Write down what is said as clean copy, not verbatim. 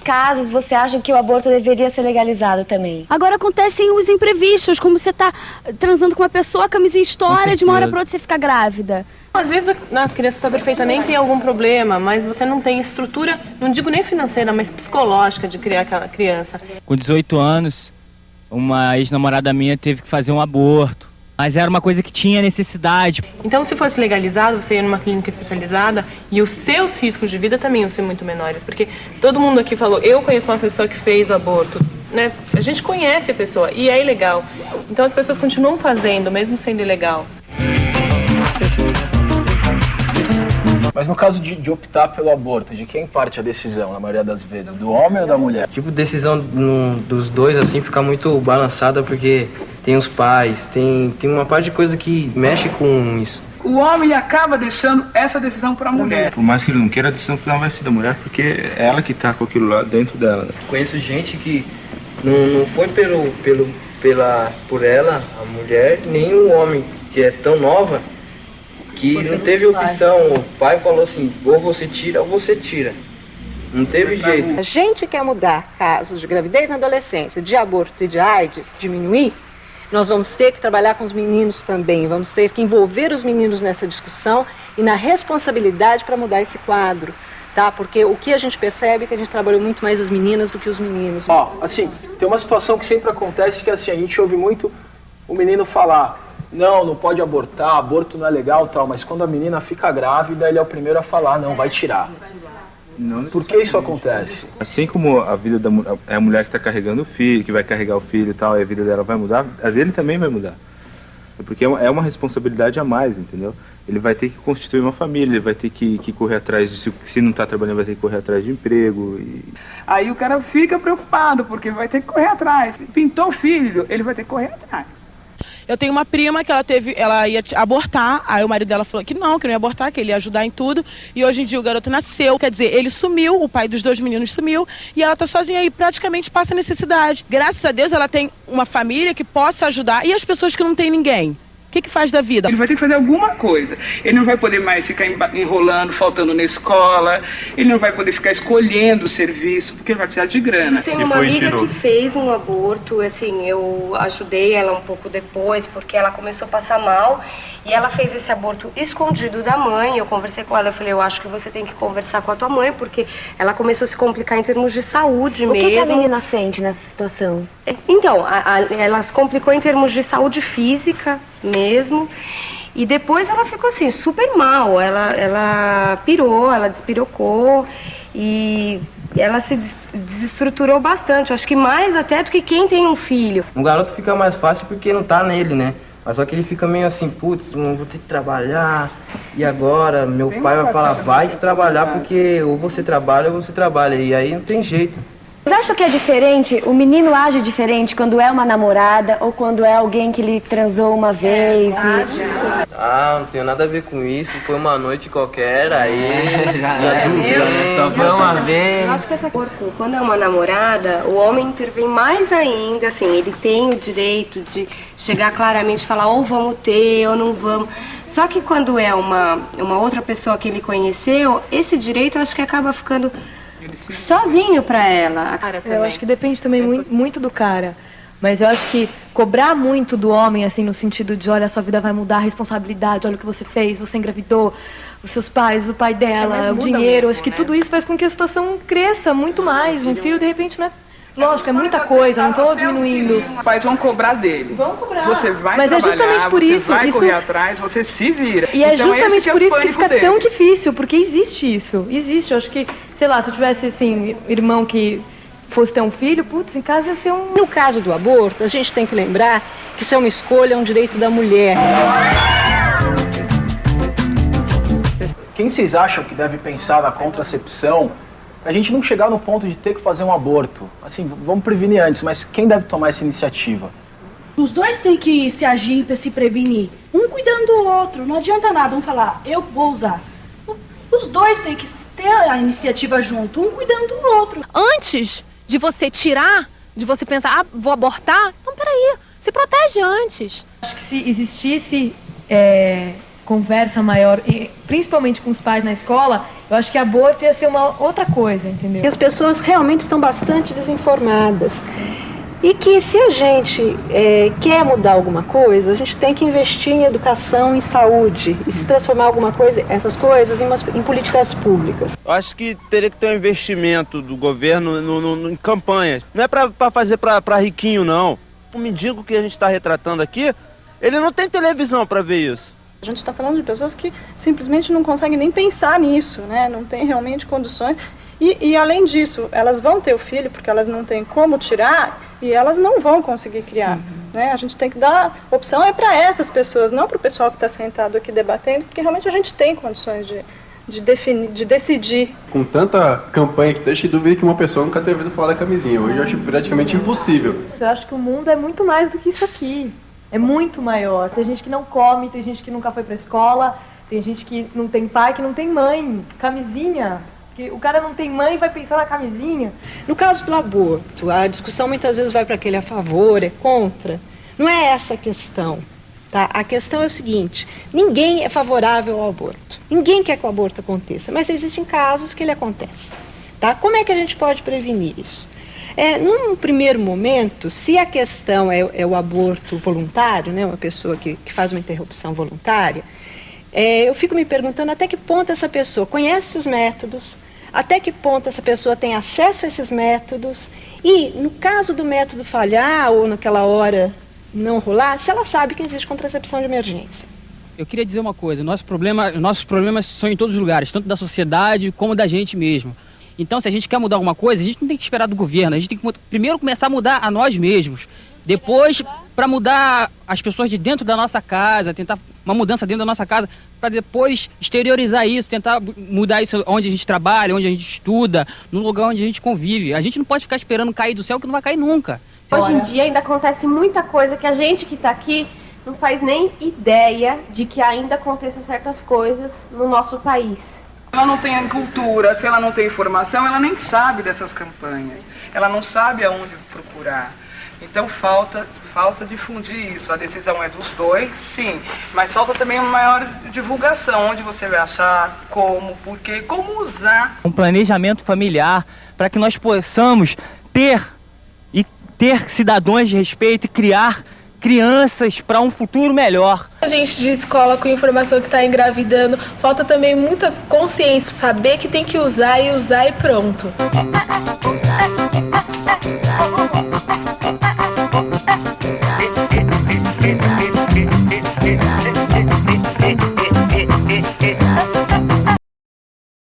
casos você acha que o aborto deveria ser legalizado também? Agora acontecem os imprevistos, como você tá transando com uma pessoa, a camisinha estoura, de uma hora para outra você fica grávida. Às vezes a criança está perfeita, nem tem algum problema, mas você não tem estrutura, não digo nem financeira, mas psicológica de criar aquela criança. Com 18 anos, uma ex-namorada minha teve que fazer um aborto, mas era uma coisa que tinha necessidade. Então, se fosse legalizado, você ia numa clínica especializada e os seus riscos de vida também iam ser muito menores, porque todo mundo aqui falou, eu conheço uma pessoa que fez o aborto, né? A gente conhece a pessoa e é ilegal. Então, as pessoas continuam fazendo, mesmo sendo ilegal. Mas no caso de optar pelo aborto, de quem parte a decisão, na maioria das vezes? Do homem ou da mulher? Tipo, decisão dos dois, assim, fica muito balançada porque tem os pais, tem uma parte de coisa que mexe com isso. O homem acaba deixando essa decisão para a mulher. Por mais que ele não queira, a decisão final vai ser da mulher, porque é ela que tá com aquilo lá dentro dela. Conheço gente que não foi por ela, a mulher, nem o homem, que é tão nova, que não teve opção. O pai falou assim, ou você tira ou você tira. Não teve jeito. A gente quer mudar casos de gravidez na adolescência, de aborto e de AIDS, diminuir, nós vamos ter que trabalhar com os meninos também, vamos ter que envolver os meninos nessa discussão e na responsabilidade para mudar esse quadro, tá? Porque o que a gente percebe é que a gente trabalhou muito mais as meninas do que os meninos. Assim, tem uma situação que sempre acontece que assim, a gente ouve muito o menino falar, não pode abortar, aborto não é legal, tal, mas quando a menina fica grávida, ele é o primeiro a falar, não, vai tirar. Por que isso acontece? Assim como a vida é a mulher que está carregando o filho, que vai carregar o filho e tal, e a vida dela vai mudar, a dele também vai mudar. Porque é uma responsabilidade a mais, entendeu? Ele vai ter que constituir uma família, ele vai ter que correr atrás, se não está trabalhando, vai ter que correr atrás de emprego. Aí o cara fica preocupado, porque vai ter que correr atrás. Pintou o filho, ele vai ter que correr atrás. Eu tenho uma prima que ela ia abortar, aí o marido dela falou que não ia abortar, que ele ia ajudar em tudo, e hoje em dia o garoto nasceu, quer dizer, ele sumiu, o pai dos 2 meninos sumiu, e ela tá sozinha e praticamente passa necessidade. Graças a Deus ela tem uma família que possa ajudar, e as pessoas que não têm ninguém? O que faz da vida? Ele vai ter que fazer alguma coisa. Ele não vai poder mais ficar enrolando, faltando na escola. Ele não vai poder ficar escolhendo o serviço, porque ele vai precisar de grana. Eu tenho uma amiga que fez um aborto, assim, eu ajudei ela um pouco depois, porque ela começou a passar mal. E ela fez esse aborto escondido da mãe. Eu conversei com ela, eu falei, eu acho que você tem que conversar com a tua mãe, porque ela começou a se complicar em termos de saúde mesmo. O que a menina sente nessa situação? Então, ela se complicou em termos de saúde física mesmo. E depois ela ficou assim, super mal. Ela pirou, ela despirocou e ela se desestruturou bastante. Acho que mais até do que quem tem um filho. O garoto fica mais fácil porque não tá nele, né? Mas só que ele fica meio assim, putz, não vou ter que trabalhar. E agora meu pai vai falar, vai trabalhar porque ou você trabalha ou você trabalha. E aí não tem jeito. Vocês acham que é diferente, o menino age diferente quando é uma namorada ou quando é alguém que ele transou uma vez? Não tem nada a ver com isso, foi uma noite qualquer, aí Só foi uma vez. Eu acho que quando é uma namorada, o homem intervém mais ainda, assim, ele tem o direito de chegar claramente e falar ou vamos ter ou não vamos. Só que quando é uma outra pessoa que ele conheceu, esse direito eu acho que acaba ficando sozinho pra ela. Eu acho que depende também muito do cara. Mas eu acho que cobrar muito do homem, assim, no sentido de, olha, a sua vida vai mudar, a responsabilidade, olha o que você fez, você engravidou, os seus pais, o pai dela, o dinheiro. Acho que tudo isso faz com que a situação cresça muito mais. Um filho, de repente, não é... Lógico, é muita coisa, não estou diminuindo. Os pais vão cobrar dele. Vão cobrar. Você vai Mas trabalhar, é justamente por você isso, vai correr atrás, você se vira. E é então, justamente por isso que fica dele. tão difícil, porque existe isso. Existe, eu acho que, sei lá, se eu tivesse, assim, irmão que fosse ter um filho, putz, em casa ia ser um... No caso do aborto, a gente tem que lembrar que isso é uma escolha, é um direito da mulher. Quem vocês acham que deve pensar na contracepção a gente não chegar no ponto de ter que fazer um aborto? Assim, vamos prevenir antes, mas quem deve tomar essa iniciativa? Os dois têm que se agir para se prevenir, um cuidando do outro. Não adianta nada um falar, eu vou usar. Os dois têm que ter a iniciativa junto, um cuidando do outro. Antes de você tirar, de você pensar, vou abortar, então peraí, se protege antes. Acho que se existisse conversa maior, e principalmente com os pais na escola, eu acho que aborto ia ser uma outra coisa, entendeu? E as pessoas realmente estão bastante desinformadas. E que se a gente quer mudar alguma coisa, a gente tem que investir em educação, em saúde, e se transformar essas coisas em políticas públicas. Eu acho que teria que ter um investimento do governo em campanhas. Não é para fazer para riquinho, não. O mendigo que a gente está retratando aqui, ele não tem televisão para ver isso. A gente está falando de pessoas que simplesmente não conseguem nem pensar nisso, né? Não tem realmente condições. E além disso, elas vão ter o filho porque elas não têm como tirar e elas não vão conseguir criar. Né? A gente tem que dar opção para essas pessoas, não para o pessoal que está sentado aqui debatendo, porque realmente a gente tem condições de definir, de decidir. Com tanta campanha que tem, acho que duvido que uma pessoa nunca tenha ouvido falar da camisinha. Hoje eu acho praticamente impossível. Eu acho que o mundo é muito mais do que isso aqui. É muito maior. Tem gente que não come, tem gente que nunca foi pra escola, tem gente que não tem pai, que não tem mãe. Camisinha. Que o cara não tem mãe e vai pensar na camisinha. No caso do aborto, a discussão muitas vezes vai para aquele a favor, é contra. Não é essa a questão. Tá? A questão é o seguinte, ninguém é favorável ao aborto. Ninguém quer que o aborto aconteça, mas existem casos que ele acontece. Tá? Como é que a gente pode prevenir isso? Num primeiro momento, se a questão é o aborto voluntário, né, uma pessoa que faz uma interrupção voluntária, eu fico me perguntando até que ponto essa pessoa conhece os métodos, até que ponto essa pessoa tem acesso a esses métodos e, no caso do método falhar ou naquela hora não rolar, se ela sabe que existe contracepção de emergência. Eu queria dizer uma coisa, nossos problemas são em todos os lugares, tanto da sociedade como da gente mesmo. Então, se a gente quer mudar alguma coisa, a gente não tem que esperar do governo, a gente tem que primeiro começar a mudar a nós mesmos. Depois, para mudar as pessoas de dentro da nossa casa, tentar uma mudança dentro da nossa casa, para depois exteriorizar isso, tentar mudar isso onde a gente trabalha, onde a gente estuda, no lugar onde a gente convive. A gente não pode ficar esperando cair do céu, que não vai cair nunca. Hoje em dia ainda acontece muita coisa que a gente que está aqui não faz nem ideia de que ainda aconteçam certas coisas no nosso país. Ela não tem cultura, se ela não tem informação, ela nem sabe dessas campanhas. Ela não sabe aonde procurar. Então falta difundir isso. A decisão é dos dois, sim, mas falta também uma maior divulgação, onde você vai achar, como, porquê, como usar. Um planejamento familiar para que nós possamos ter cidadãos de respeito e criar crianças para um futuro melhor. A gente de escola com informação que está engravidando, falta também muita consciência, saber que tem que usar e pronto.